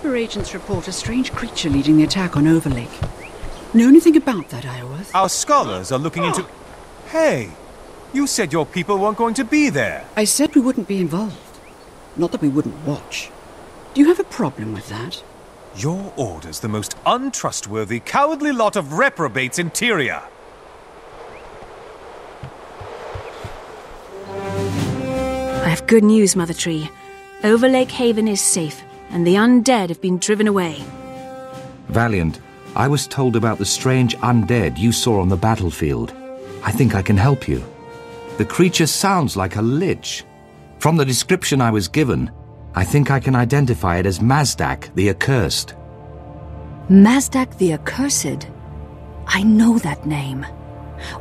Whisper agents report a strange creature leading the attack on Overlake. Know anything about that, Iorwerth? Our scholars are looking into... Hey! You said your people weren't going to be there. I said we wouldn't be involved. Not that we wouldn't watch. Do you have a problem with that? Your order's the most untrustworthy, cowardly lot of reprobates in Tyria. I have good news, Mother Tree. Overlake Haven is safe, and the undead have been driven away. Valiant, I was told about the strange undead you saw on the battlefield. I think I can help you. The creature sounds like a lich. From the description I was given, I think I can identify it as Mazdak the Accursed. Mazdak the Accursed? I know that name.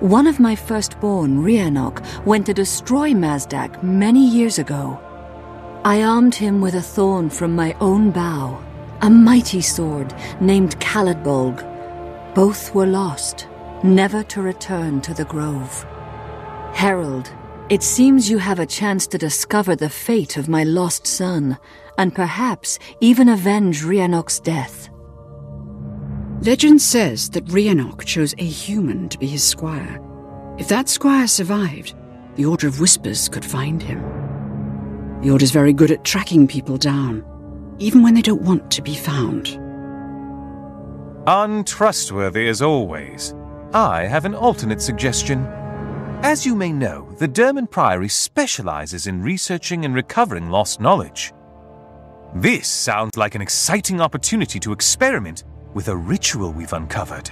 One of my firstborn, Rhiannoch, went to destroy Mazdak many years ago. I armed him with a thorn from my own bow, a mighty sword named Caladbolg. Both were lost, never to return to the grove. Herald, it seems you have a chance to discover the fate of my lost son, and perhaps even avenge Rhiannoch's death. Legend says that Rhiannoch chose a human to be his squire. If that squire survived, the Order of Whispers could find him. The Order's very good at tracking people down, even when they don't want to be found. Untrustworthy as always. I have an alternate suggestion. As you may know, the Derman Priory specializes in researching and recovering lost knowledge. This sounds like an exciting opportunity to experiment with a ritual we've uncovered.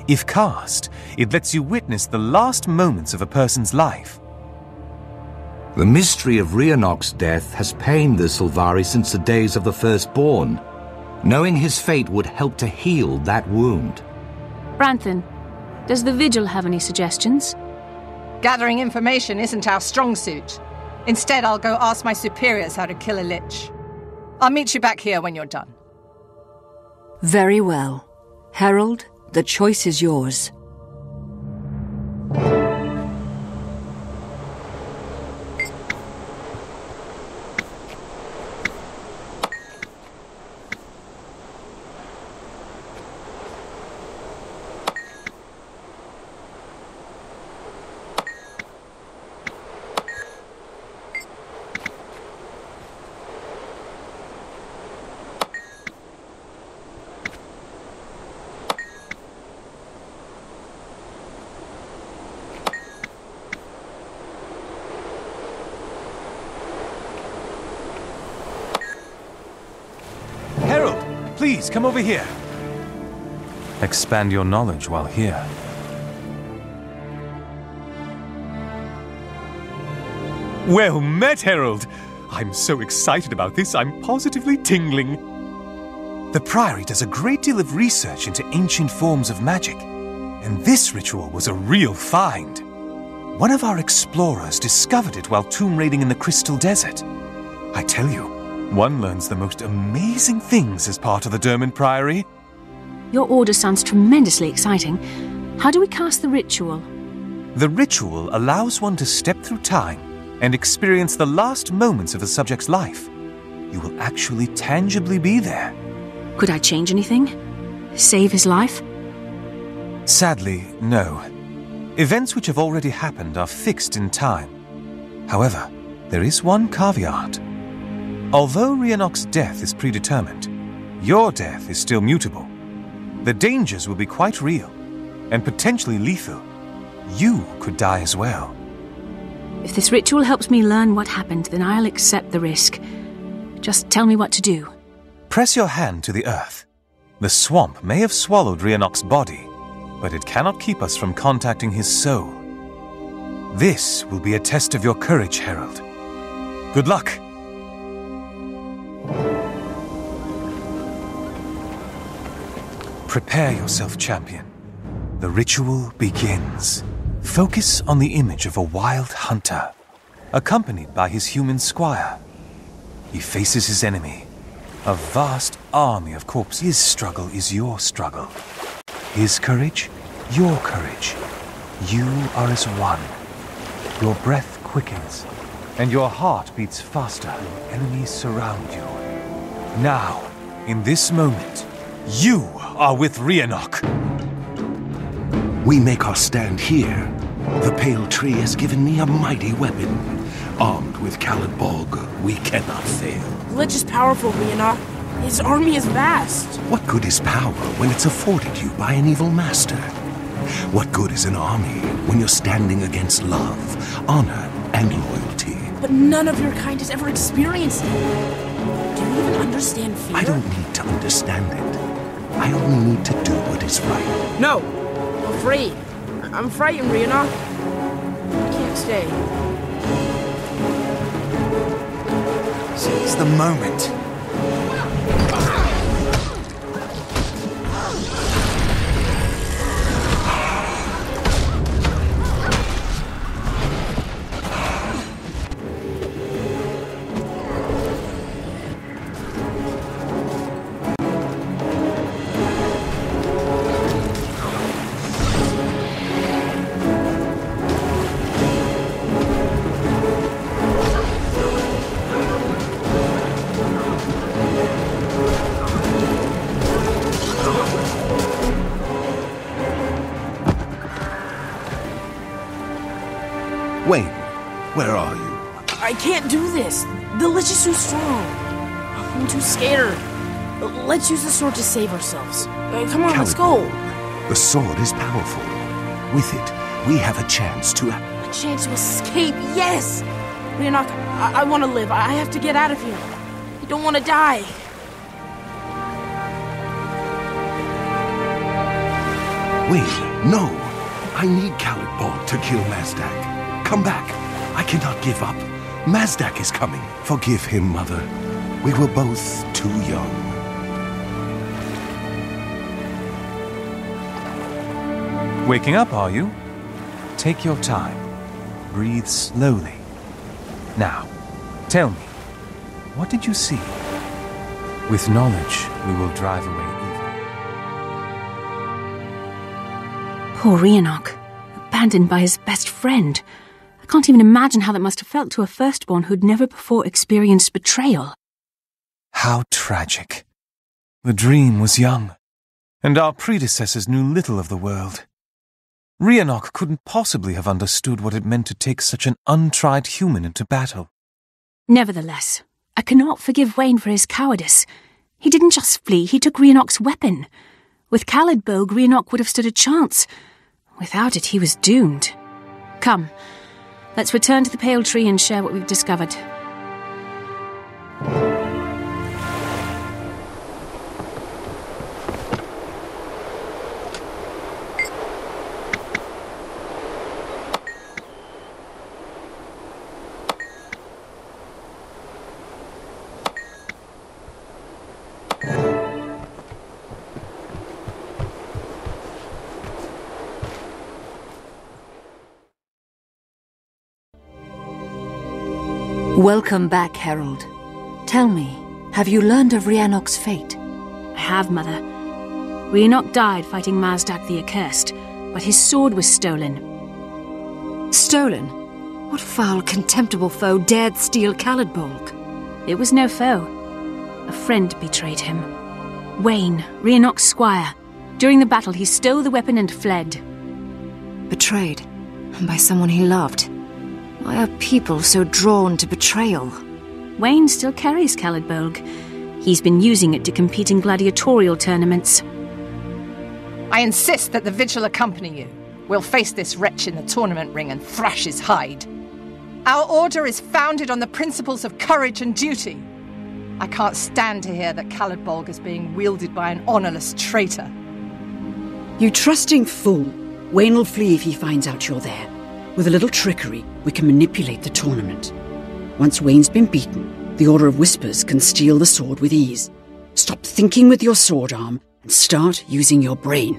If cast, it lets you witness the last moments of a person's life. The mystery of Rhiannoch's death has pained the Sylvari since the days of the Firstborn. Knowing his fate would help to heal that wound. Branthan, does the Vigil have any suggestions? Gathering information isn't our strong suit. Instead, I'll go ask my superiors how to kill a lich. I'll meet you back here when you're done. Very well. Herald, the choice is yours. Please, come over here. Expand your knowledge while here. Well met, Herald! I'm so excited about this, I'm positively tingling. The Priory does a great deal of research into ancient forms of magic, and this ritual was a real find. One of our explorers discovered it while tomb raiding in the Crystal Desert. I tell you, one learns the most amazing things as part of the Derman Priory. Your order sounds tremendously exciting. How do we cast the ritual? The ritual allows one to step through time and experience the last moments of a subject's life. You will actually tangibly be there. Could I change anything? Save his life? Sadly, no. Events which have already happened are fixed in time. However, there is one caveat. Although Rhiannoch's death is predetermined, your death is still mutable. The dangers will be quite real, and potentially lethal. You could die as well. If this ritual helps me learn what happened, then I'll accept the risk. Just tell me what to do. Press your hand to the earth. The swamp may have swallowed Rhiannoch's body, but it cannot keep us from contacting his soul. This will be a test of your courage, Herald. Good luck! Prepare yourself, champion. The ritual begins. Focus on the image of a wild hunter, accompanied by his human squire. He faces his enemy, a vast army of corpses. His struggle is your struggle. His courage, your courage. You are as one. Your breath quickens, and your heart beats faster. Enemies surround you. Now, In this moment, you are with Rhiannoch. We make our stand here. The Pale Tree has given me a mighty weapon. Armed with Callid Bolg, we cannot fail. The Lich is powerful, Rhiannoch. His army is vast. What good is power when it's afforded you by an evil master? What good is an army when you're standing against love, honor, and loyalty? But none of your kind has ever experienced it. Do you even understand fear? I don't need to understand it. I only need to do what is right. No! I'm afraid. I'm frightened, Rhiannoch. I can't stay. Seize the moment. Wayne, where are you? I can't do this. The Lich is too strong. I'm too scared. Let's use the sword to save ourselves. Come on, let's go. The sword is powerful. With it, we have a chance to... A chance to escape, yes! Rhiannoch, I want to live. I have to get out of here. I don't want to die. Wayne, no! I need Callid Bolg to kill Mazdak. Come back. I cannot give up. Mazdak is coming. Forgive him, Mother. We were both too young. Waking up, are you? Take your time. Breathe slowly. Now, tell me, what did you see? With knowledge, we will drive away evil. Poor Rhiannoch, abandoned by his best friend. I can't even imagine how that must have felt to a firstborn who'd never before experienced betrayal. How tragic. The dream was young, and our predecessors knew little of the world. Rhiannoch couldn't possibly have understood what it meant to take such an untried human into battle. Nevertheless, I cannot forgive Wayne for his cowardice. He didn't just flee, he took Rhiannoch's weapon. With Callid Bolg, Rhiannoch would have stood a chance. Without it, he was doomed. Come, let's return to the Pale Tree and share what we've discovered. Welcome back, Herald. Tell me, have you learned of Rhiannoch's fate? I have, Mother. Rhiannoch died fighting Mazdak the Accursed, but his sword was stolen. Stolen? What foul, contemptible foe dared steal Callid Bolg? It was no foe. A friend betrayed him. Wayne, Rhiannoch's squire. During the battle, he stole the weapon and fled. Betrayed? By someone he loved? Why are people so drawn to betrayal? Wayne still carries Callid Bolg. He's been using it to compete in gladiatorial tournaments. I insist that the Vigil accompany you. We'll face this wretch in the tournament ring and thrash his hide. Our order is founded on the principles of courage and duty. I can't stand to hear that Callid Bolg is being wielded by an honorless traitor. You trusting fool. Wayne will flee if he finds out you're there. With a little trickery, we can manipulate the tournament. Once Wayne's been beaten, the Order of Whispers can steal the sword with ease. Stop thinking with your sword arm and start using your brain.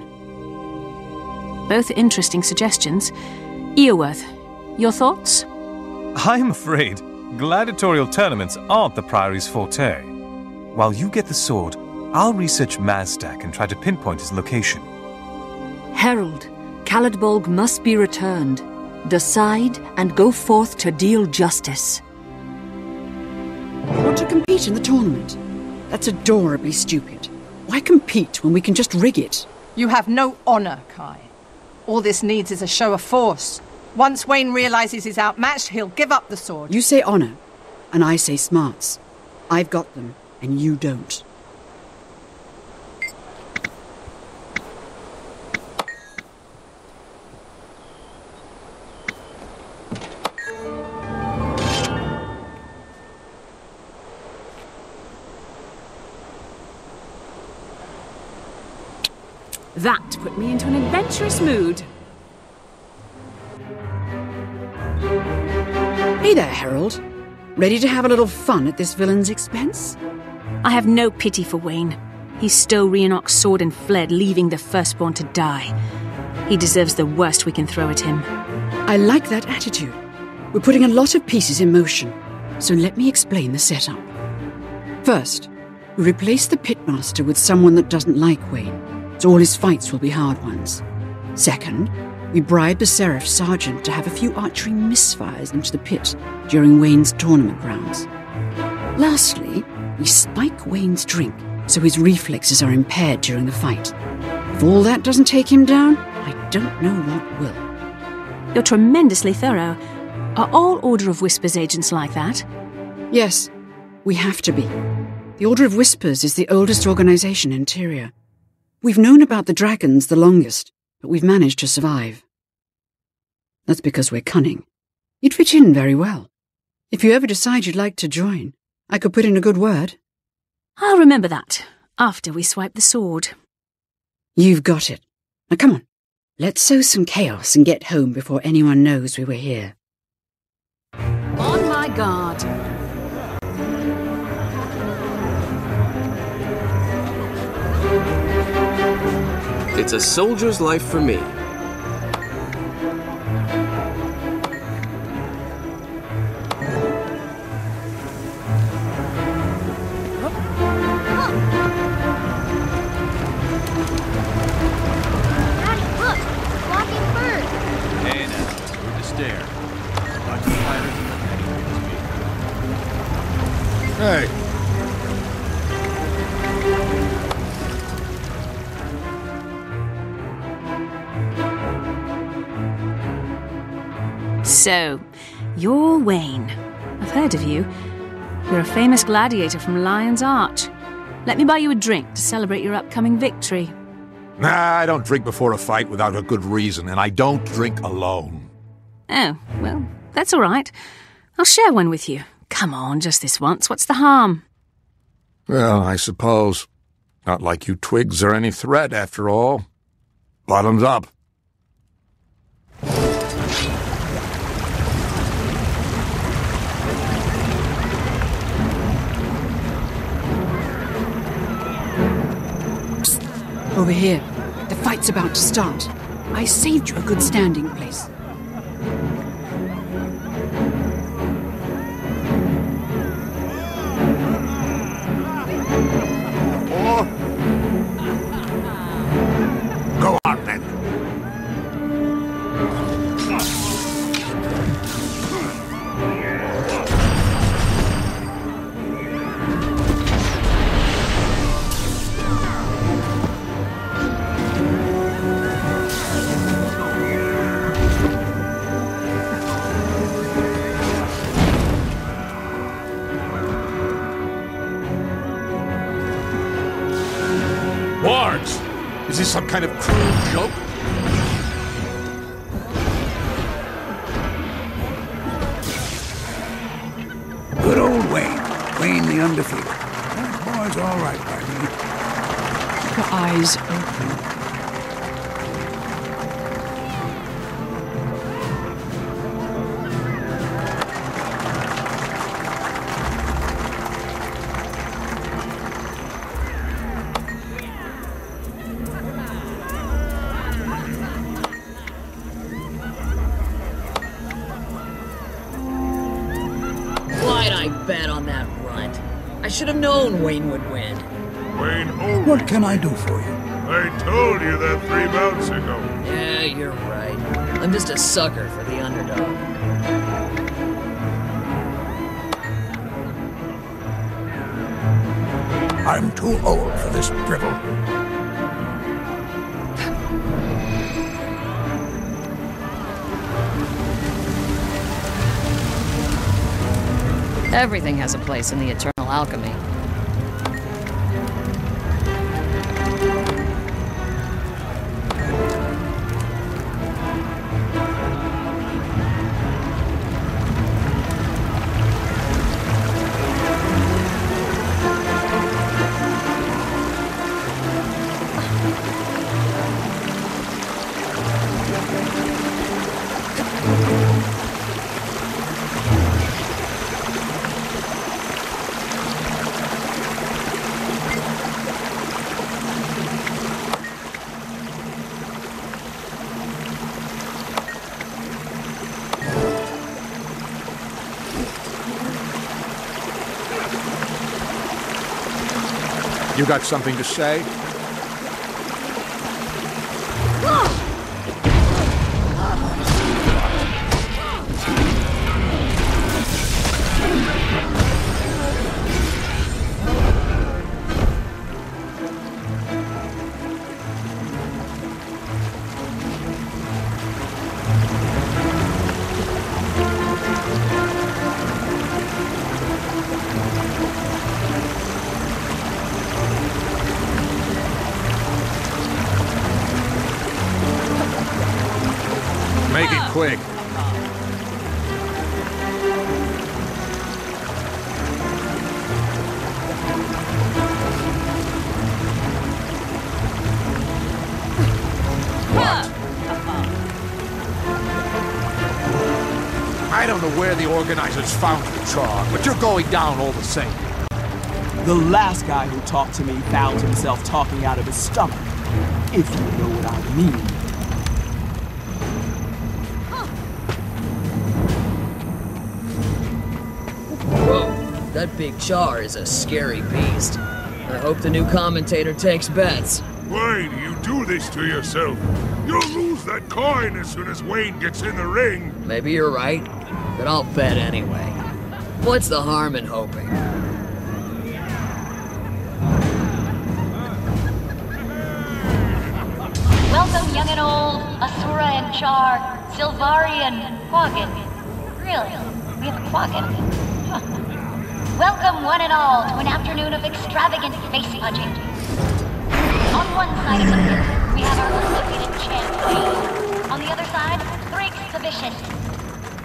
Both interesting suggestions. Eorwerth, your thoughts? I'm afraid gladiatorial tournaments aren't the Priory's forte. While you get the sword, I'll research Mazdak and try to pinpoint his location. Herald, Callid Bolg must be returned. Decide and go forth to deal justice. You want to compete in the tournament? That's adorably stupid. Why compete when we can just rig it? You have no honor, Kai. All this needs is a show of force. Once Wayne realizes he's outmatched, he'll give up the sword. You say honor, and I say smarts. I've got them, and you don't. That put me into an adventurous mood. Hey there, Harold. Ready to have a little fun at this villain's expense? I have no pity for Wayne. He stole Rhiannoc's sword and fled, leaving the firstborn to die. He deserves the worst we can throw at him. I like that attitude. We're putting a lot of pieces in motion, so let me explain the setup. First, we replace the pitmaster with someone that doesn't like Wayne, so all his fights will be hard ones. Second, we bribe the Seraph Sergeant to have a few archery misfires into the pit during Wayne's tournament rounds. Lastly, we spike Wayne's drink so his reflexes are impaired during the fight. If all that doesn't take him down, I don't know what will. You're tremendously thorough. Are all Order of Whispers agents like that? Yes, we have to be. The Order of Whispers is the oldest organization in Tyria. We've known about the dragons the longest, but we've managed to survive. That's because we're cunning. You'd fit in very well. If you ever decide you'd like to join, I could put in a good word. I'll remember that, after we swipe the sword. You've got it. Now come on, let's sow some chaos and get home before anyone knows we were here. On my guard. It's a soldier's life for me. Hey. So, you're Wayne. I've heard of you. You're a famous gladiator from Lion's Arch. Let me buy you a drink to celebrate your upcoming victory. Nah, I don't drink before a fight without a good reason, and I don't drink alone. Oh, well, that's all right. I'll share one with you. Come on, just this once. What's the harm? Well, I suppose. Not like you twigs are any threat, after all. Bottoms up. Over here. The fight's about to start. I saved you a good standing place. Go on, then. Wards! Is this some kind of cruel joke? Good old Wayne. Wayne the undefeated. That boy's all right by me. Keep your eyes open. Why'd I bet on that runt? I should have known Wayne would win. Wayne always... What can I do for you? I told you that 3 bouts ago. Yeah, you're right. I'm just a sucker for the underdog. I'm too old for this drivel. Everything has a place in the eternal alchemy. You got something to say? Make it quick. What? I don't know where the organizers found you, Char, but you're going down all the same. The last guy who talked to me found himself talking out of his stomach, if you know what I mean. Whoa, that big Char is a scary beast. I hope the new commentator takes bets. Why do you do this to yourself? You'll lose that coin as soon as Wayne gets in the ring. Maybe you're right, but I'll bet anyway. What's the harm in hoping? Welcome, young and old, Asura and Char, Sylvari and Quaggan. Really? We have a Quaggan? Huh. Welcome, one and all, to an afternoon of extravagant face-punching. On one side of the pit, we have our undefeated champ, Wayne. On the other side, Griggs the Vicious.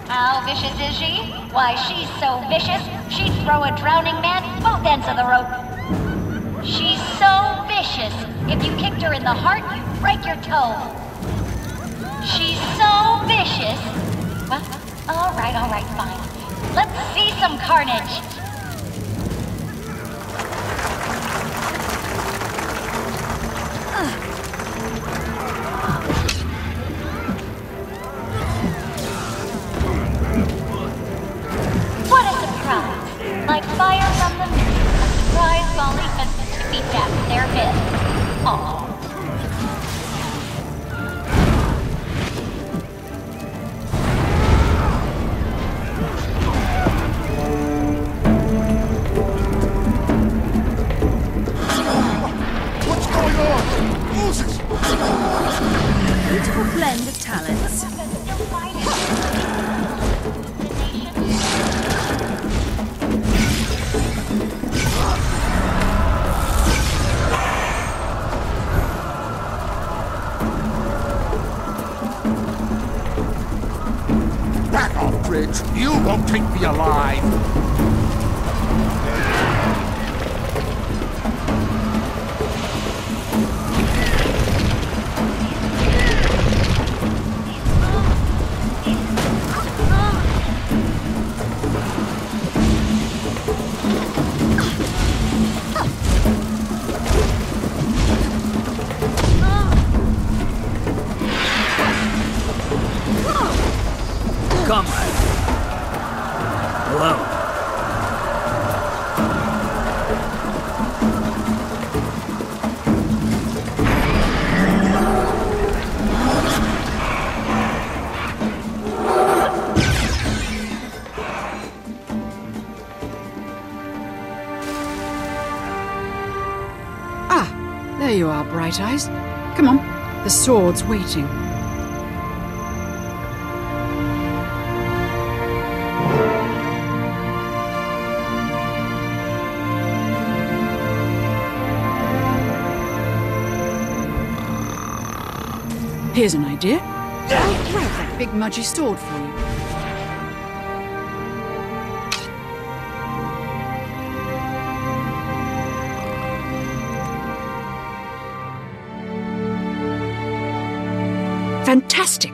How vicious is she? Why, she's so vicious, she'd throw a drowning man both ends of the rope. She's so vicious, if you kicked her in the heart, you'd break your toe. She's so vicious. What? All right, fine. Let's see some carnage. What a surprise! Like fire from the moon, a surprise volley and defeat at their head. Aw. Beautiful blend of talents. Back off, Briggs. You won't take me alive. Comrade. Hello. There you are, Bright Eyes. Come on, the sword's waiting. Here's an idea. I'll grab that big mudgy sword for you. Fantastic!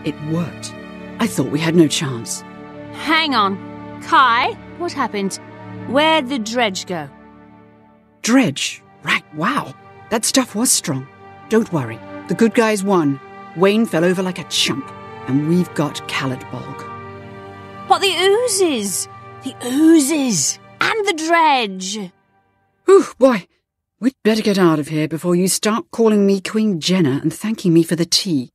It worked. I thought we had no chance. Hang on. Kai, what happened? Where'd the dredge go? Dredge? Right, wow. That stuff was strong. Don't worry. The good guys won. Wayne fell over like a chump. And we've got Callidbog. But the oozes! The oozes! And the dredge! Whew, boy. We'd better get out of here before you start calling me Queen Jenna and thanking me for the tea.